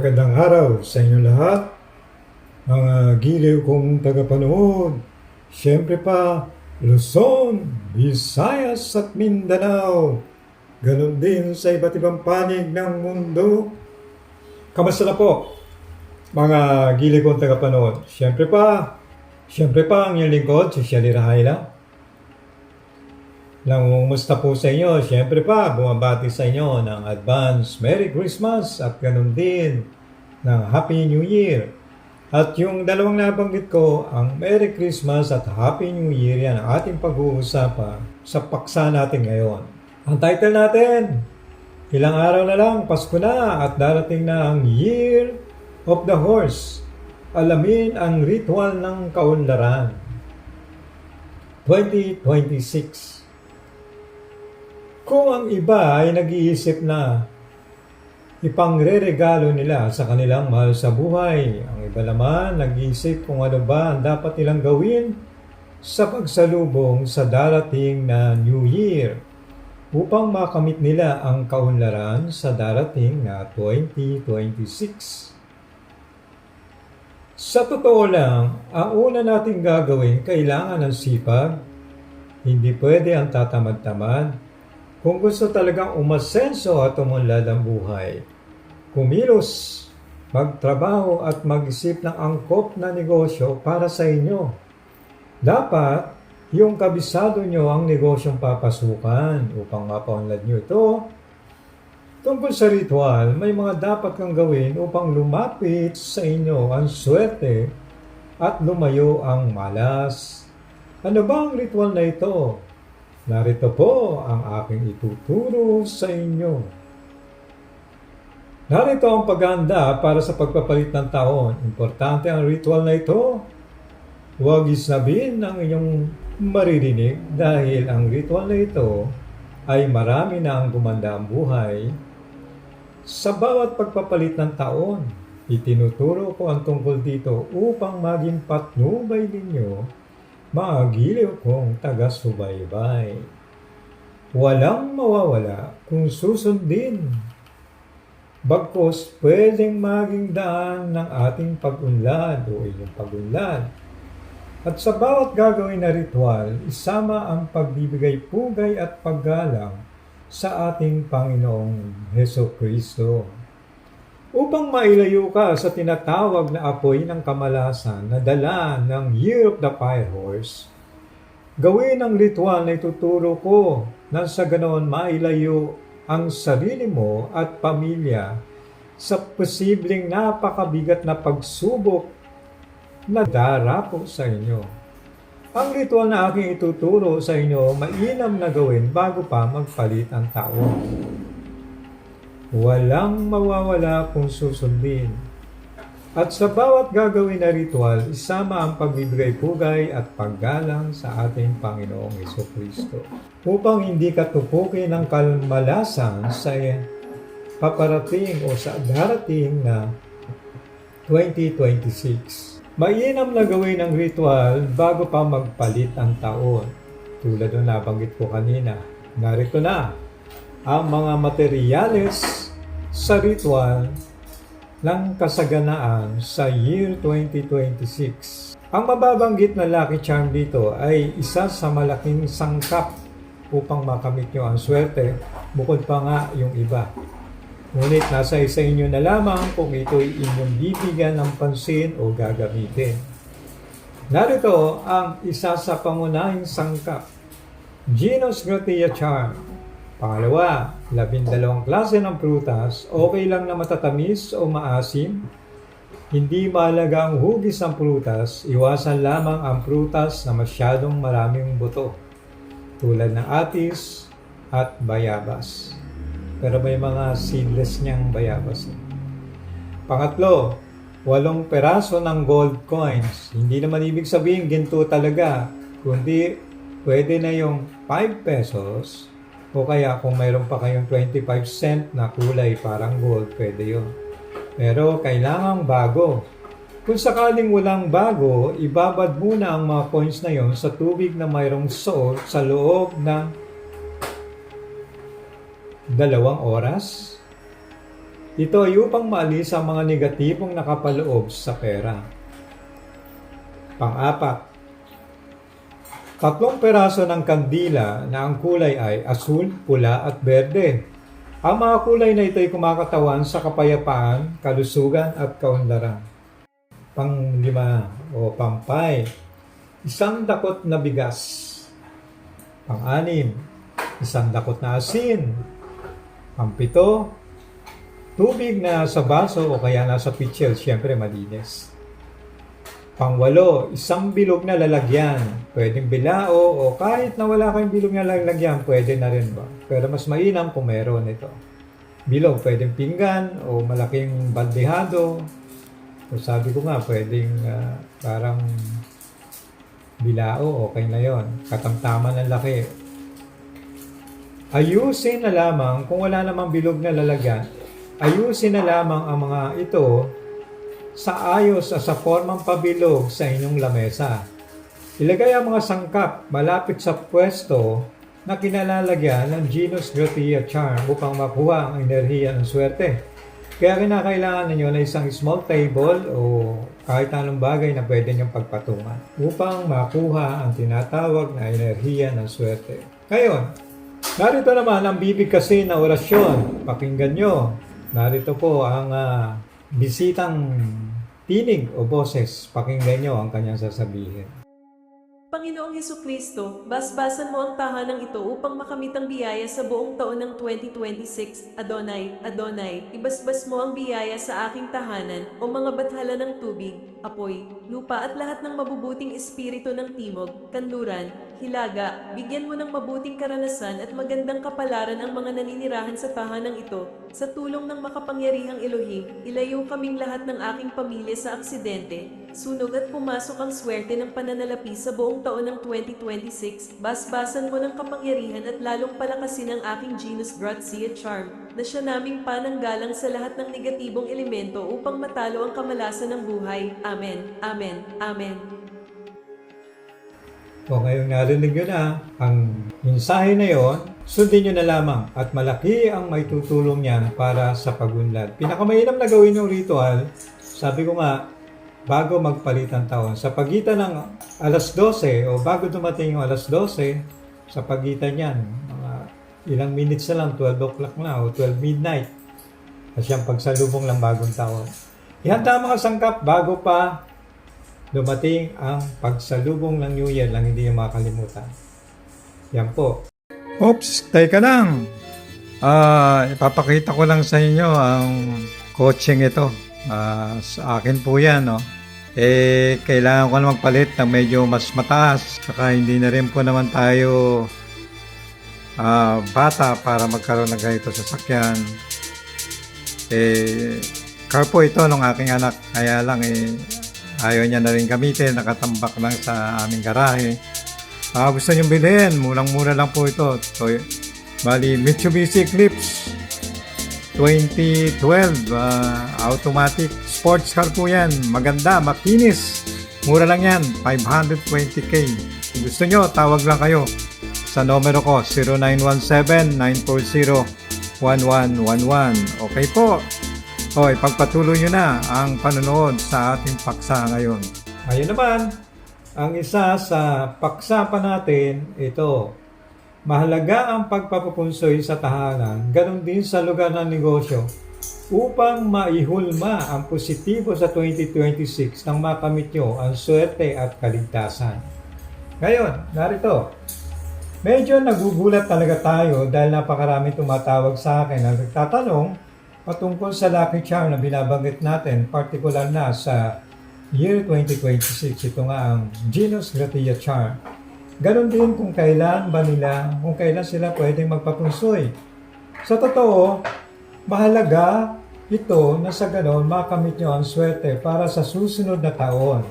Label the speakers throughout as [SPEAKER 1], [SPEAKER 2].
[SPEAKER 1] Magandang araw sa inyo lahat, mga giliw kong tagapanood. Siyempre pa, Luzon, Visayas at Mindanao. Ganon din sa iba't ibang panig ng mundo. Kamusta na po, mga giliw kong tagapanood? Siyempre pa ang inyong lingkod, si Shelly Rahayla. Nangumusta po sa inyo? Siyempre pa, bumabati sa inyo ng advance Merry Christmas at ganun din ng Happy New Year. At yung dalawang nabanggit ko, ang Merry Christmas at Happy New Year, yan ang ating pag-uusapan sa paksa natin ngayon. Ang title natin, ilang araw na lang, Pasko na at darating na ang Year of the Horse. Alamin ang ritual ng kaunlaran. 2026. Kung ang iba ay nag-iisip na ipangre-regalo nila sa kanilang mahal sa buhay, ang iba naman nag-iisip kung ano ba ang dapat nilang gawin sa pagsalubong sa darating na New Year upang makamit nila ang kaunlaran sa darating na 2026. Sa totoo lang, ang una nating gagawin kailangan ng sipag, hindi pwede ang tatamad-tamad. Kung gusto talagang umasenso at umunlad ang buhay, kumilos, magtrabaho at mag-isip ng angkop na negosyo para sa inyo. Dapat, yung kabisado nyo ang negosyong papasukan upang mapaunlad nyo ito. Tungkol sa ritual, may mga dapat kang gawin upang lumapit sa inyo ang swerte at lumayo ang malas. Ano ba ang ritual na ito? Narito po ang aking ituturo sa inyo. Narito ang paghahanda para sa pagpapalit ng taon. Importante ang ritual na ito. Huwag isnabin ang inyong maririnig dahil ang ritual na ito ay marami na ang gumanda ang buhay. Sa bawat pagpapalit ng taon, itinuturo ko ang tungkol dito upang maging patnubay ninyo mga giliw kong taga-subaybay. Walang mawawala kung susundin. Bagkus pwedeng maging daan ng ating pag-unlad o inyong pag-unlad. At sa bawat gagawin na ritual, isama ang pagbibigay pugay at paggalang sa ating Panginoong Hesukristo. Upang mailayo ka sa tinatawag na apoy ng kamalasan na dala ng Year of the Fire Horse, gawin ang ritual na ituturo ko na sa ganoon mailayo ang sarili mo at pamilya sa posibleng napakabigat na pagsubok na darapo sa inyo. Ang ritual na aking ituturo sa inyo, mainam na gawin bago pa magpalit ang taon. Walang mawawala kung susundin. At sa bawat gagawin na ritual, isama ang pagbibigay pugay at paggalang sa ating Panginoong Hesukristo. Upang hindi ka tupukin ng kamalasan sa paparating o sa darating na 2026. Mainam na gawin ang ritual bago pa magpalit ang taon. Tulad ng nabanggit ko kanina, narito na ang mga materyales sa ritual ng kasaganaan sa year 2026. Ang mababanggit na lucky charm dito ay isa sa malaking sangkap upang makamit nyo ang swerte, bukod pa nga yung iba. Ngunit nasa isa inyo na lamang kung ito'y inyong bibigyan ng pansin o gagamitin. Narito ang isa sa pangunahing sangkap, Genus Gratia Charm. Pangalawa, 12 klase ng prutas, okay lang na matatamis o maasim. Hindi mahalaga ang hugis ng prutas, iwasan lamang ang prutas na masyadong maraming buto, tulad ng atis at bayabas. Pero may mga seedless niyang bayabas. Pangatlo, 8 peraso ng gold coins. Hindi naman ibig sabihin ginto talaga, kundi pwede na yung 5 pesos. O kaya kung mayroon pa kayong 25 cent na kulay parang gold, pwede yun. Pero kailangang bago. Kung sakaling walang bago, ibabad muna ang mga coins na yon sa tubig na mayroong salt sa loob ng 2 oras. Ito ay upang maalis ang mga negatibong nakapaloob sa pera. Pang-apat, 3 peraso ng kandila na ang kulay ay asul, pula at berde. Ang mga kulay na ito ay kumakatawan sa kapayapaan, kalusugan at kaunlaran. Pang-5 o pang-5, 1 dakot na bigas. Pang-6, 1 dakot na asin. Pang-7, tubig na sa baso o kaya nasa pitcher, siyempre malinis. Pang-8, 1 bilog na lalagyan. Pwedeng bilao o kahit na wala kayong bilog na lalagyan, pwede na rin ba? Pero mas mainam kung meron ito. Bilog, pwedeng pinggan o malaking baldehado. So sabi ko nga, pwedeng parang bilao, okay na yon. Katamtaman ng laki. Ayusin na lamang kung wala namang bilog na lalagyan. Ayusin na lamang ang mga ito sa ayos at sa formang pabilog sa inyong lamesa. Ilagay ang mga sangkap malapit sa pwesto na kinalalagyan ng Genus Gratia Charm upang makuha ang enerhiya ng swerte. Kaya kinakailangan ninyo na isang small table o kahit anong bagay na pwede niyong pagpatungan upang makuha ang tinatawag na enerhiya ng swerte. Ngayon, narito naman ang bibigkasin na orasyon. Pakinggan nyo. Narito po ang bisitang tinig o boses. Pakinggan nyo ang kanyang sasabihin.
[SPEAKER 2] Panginoong Hesukristo, basbasan mo ang tahanang ito upang makamit ang biyaya sa buong taon ng 2026. Adonai, Adonai, ibasbas mo ang biyaya sa aking tahanan o mga bathala ng tubig, apoy, lupa at lahat ng mabubuting espiritu ng timog, kanluran, hilaga. Bigyan mo ng mabuting karanasan at magandang kapalaran ang mga naninirahan sa tahanang ito. Sa tulong ng makapangyarihang Elohim, ilayo kaming lahat ng aking pamilya sa aksidente, sunog at pumasok ang swerte ng pananalapi sa buong taon ng 2026. Basbasan mo ng kapangyarihan at lalong palakasin ang aking Genus Gratia Charm, na siya naming pananggalang sa lahat ng negatibong elemento upang matalo ang kamalasan ng buhay. Amen. Amen. Amen.
[SPEAKER 1] O ngayong narinig nyo na ang mensahe na yon, sundin nyo na lamang at malaki ang maitutulong niyan para sa pagunlad. Pinakamainam na gawin yung ritual, sabi ko nga, bago magpalit ang taon. Sa pagitan ng alas 12 o bago dumating yung alas 12, sa pagitan yan, mga ilang minutes na lang, 12 o'clock na o 12 midnight. Kasi ang pagsalubong ng bagong taon. Ihanda ang mga sangkap bago pa dumating ang pagsalubong ng New Year lang hindi yung makakalimutan. Yan po. Oops, teka lang. Ipapakita ko lang sa inyo ang coaching ito. Sa akin po yan, no? Kailangan ko na magpalit ng medyo mas mataas. Saka hindi na rin po naman tayo bata para magkaroon ng ganito sasakyan. Car po ito ng aking anak. Kaya lang ayaw niya na rin gamitin, nakatambak lang sa aming garahe. Gusto niyong bilhin, murang-mura lang po ito. Bali, Mitsubishi Eclipse 2012, automatic sports car po yan. Maganda, makinis. Mura lang yan, 520k. Kung gusto nyo, tawag lang kayo sa numero ko, 0917-940-1111. Okay po. Ipagpatuloy nyo na ang panonood sa ating paksa ngayon. Ngayon naman, ang isa sa paksa pa natin, ito. Mahalaga ang pagpapapunsoy sa tahanan, ganon din sa lugar ng negosyo, upang maihulma ang positibo sa 2026 nang makamit nyo ang swerte at kaligtasan. Ngayon, narito. Medyo nagugulat talaga tayo dahil napakarami tumatawag sa akin na nagtatanong patungkol sa Lucky Charm na binabanggit natin, particular na sa year 2026. Ito nga ang Genus Gratia Charm. Ganon din kung kailan sila pwedeng magpapunsoy. Sa totoo, mahalaga ito na sa ganon makamit nyo ang swerte para sa susunod na taon.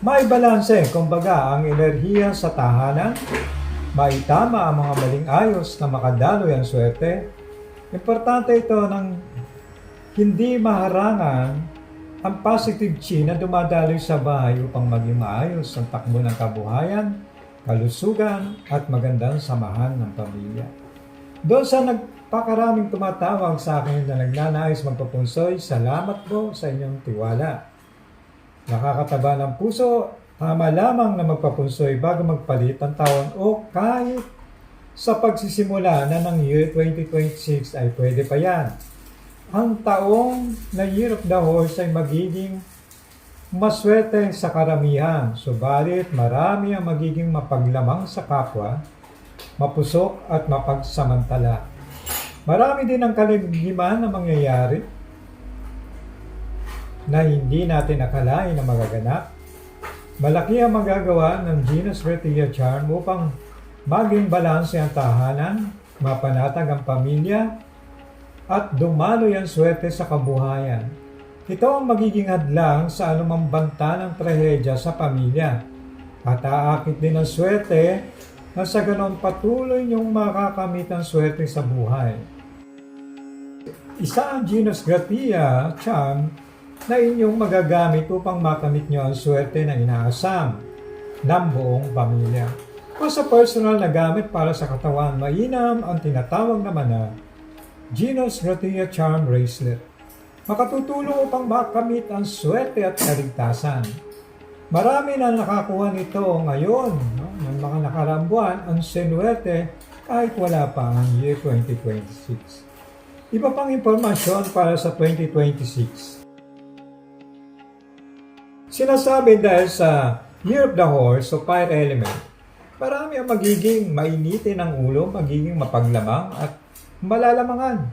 [SPEAKER 1] May balanse, kumbaga, ang enerhiya sa tahanan, maitama ang mga maling ayos na makadaloy ang swerte. Importante ito ng hindi maharangan ang positive chi na dumadaloy sa bahay upang maging maayos ang takbo ng kabuhayan, kalusugan at magandang samahan ng pamilya. Doon sa nagpakaraming tumatawag sa akin na nagnanais magpapunsoy, salamat po sa inyong tiwala. Nakakataba ng puso, tama lamang na magpapunsoy bago magpalit ang taon o kahit sa pagsisimula na ng year 2026 ay pwede pa yan. Ang taong na Year of the Horse ay magiging maswerte sa karamihan, subalit marami ang magiging mapaglamang sa kapwa, mapusok at mapagsamantala. Marami din ang kalimiman na mangyayari na hindi natin akalain na magaganap. Malaki ang magagawa ng Venus Retilia Charm upang maging balanse ang tahanan, mapanatag ang pamilya, at dumaloy ang swerte sa kabuhayan. Ito ang magiging hadlang sa anumang banta ng trahedya sa pamilya at aakit din ang swerte na sa ganon patuloy niyong makakamit ang swerte sa buhay. Isa ang Venus Gratia Charm na inyong magagamit upang makamit niyo ang swerte na inaasam ng buong pamilya. O sa personal na gamit para sa katawan, mainam ang tinatawag naman na Venus Gratia Charm Bracelet. Makatutulong upang makamit ang swerte at kaligtasan. Marami na nakakuha nito ngayon, ng mga nakaraang buwan, ang senwerte kahit wala pa ang year 2026. Iba pang impormasyon para sa 2026. Sinasabi dahil sa Year of the Horse o Fire Element, marami ang magiging mainitin ang ulo, magiging mapaglamang at malalamangan.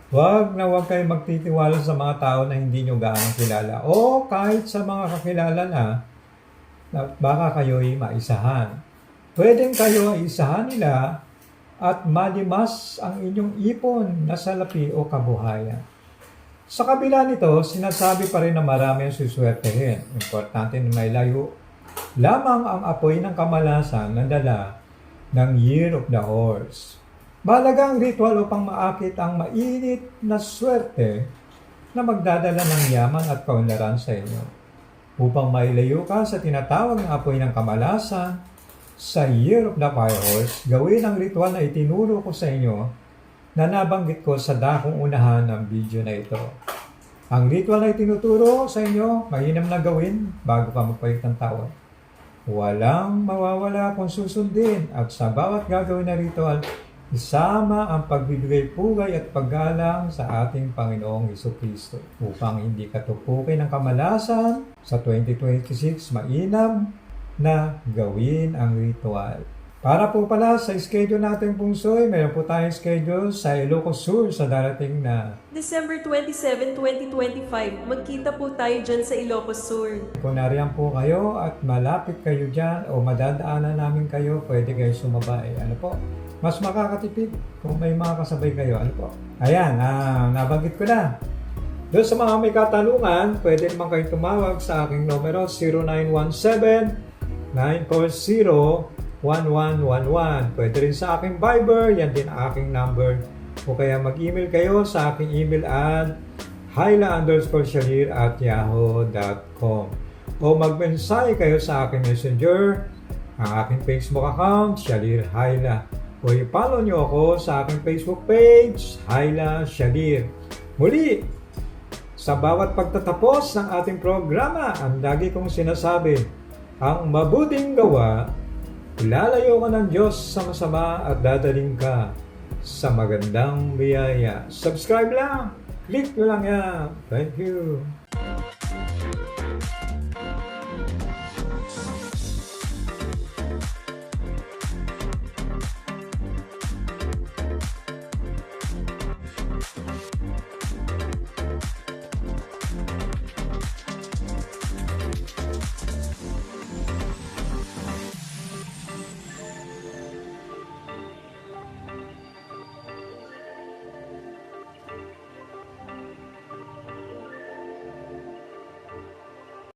[SPEAKER 1] Huwag kayong magtitiwala sa mga tao na hindi nyo gaano kilala o kahit sa mga kakilala na baka kayo'y maisahan. Pwedeng kayo ay isahan nila at malimas ang inyong ipon na salapi o kabuhayan. Sa kabila nito, sinasabi pa rin na marami ang suswertehin. Importante na may layo lamang ang apoy ng kamalasan na dala ng Year of the Horse. Mahalaga ang ritual upang maakit ang mainit na swerte na magdadala ng yaman at kaunlaran sa inyo. Upang mailayo ka sa tinatawag na apoy ng kamalasan sa Year of the Fire Horse, gawin ang ritual na itinuro ko sa inyo na nabanggit ko sa dakong unahan ng video na ito. Ang ritual na itinuturo sa inyo, mainam na gawin bago ka magpalit ng taon. Walang mawawala kung susundin at sa bawat gagawin na ritual, isama ang pagbibigay pugay at paggalang sa ating Panginoong Jesucristo upang hindi katupukin ng kamalasan sa 2026, mainam na gawin ang ritual. Para po pala sa schedule natin pungsoy, mayroon po tayong schedule sa Ilocos Sur sa darating na
[SPEAKER 2] December 27, 2025, magkita po tayo dyan sa Ilocos Sur.
[SPEAKER 1] kung nariyan po kayo at malapit kayo dyan o madadaanan namin kayo, pwede kayo sumabay. Ano po? Mas makakatipid kung may mga kasabay kayo. Ano po? Ayan, nabanggit ko na. Doon sa mga may katanungan, pwede naman kayong tumawag sa aking numero 0917-940-1111. Pwede rin sa aking Viber, yan din ang aking number. O kaya mag-email kayo sa aking email at hyla_shalir@yahoo.com o mag-mensahe kayo sa aking messenger, ang aking Facebook account, Shalir Hyla. O i-follow nyo ako sa aking Facebook page, Hyla Shalir. Muli, sa bawat pagtatapos ng ating programa, ang lagi kong sinasabi, ang mabuting gawa, ilalayo ka ng Diyos sa masama at dadaling ka sa magandang biyaya. Subscribe lang! Click nyo lang yan. Thank you.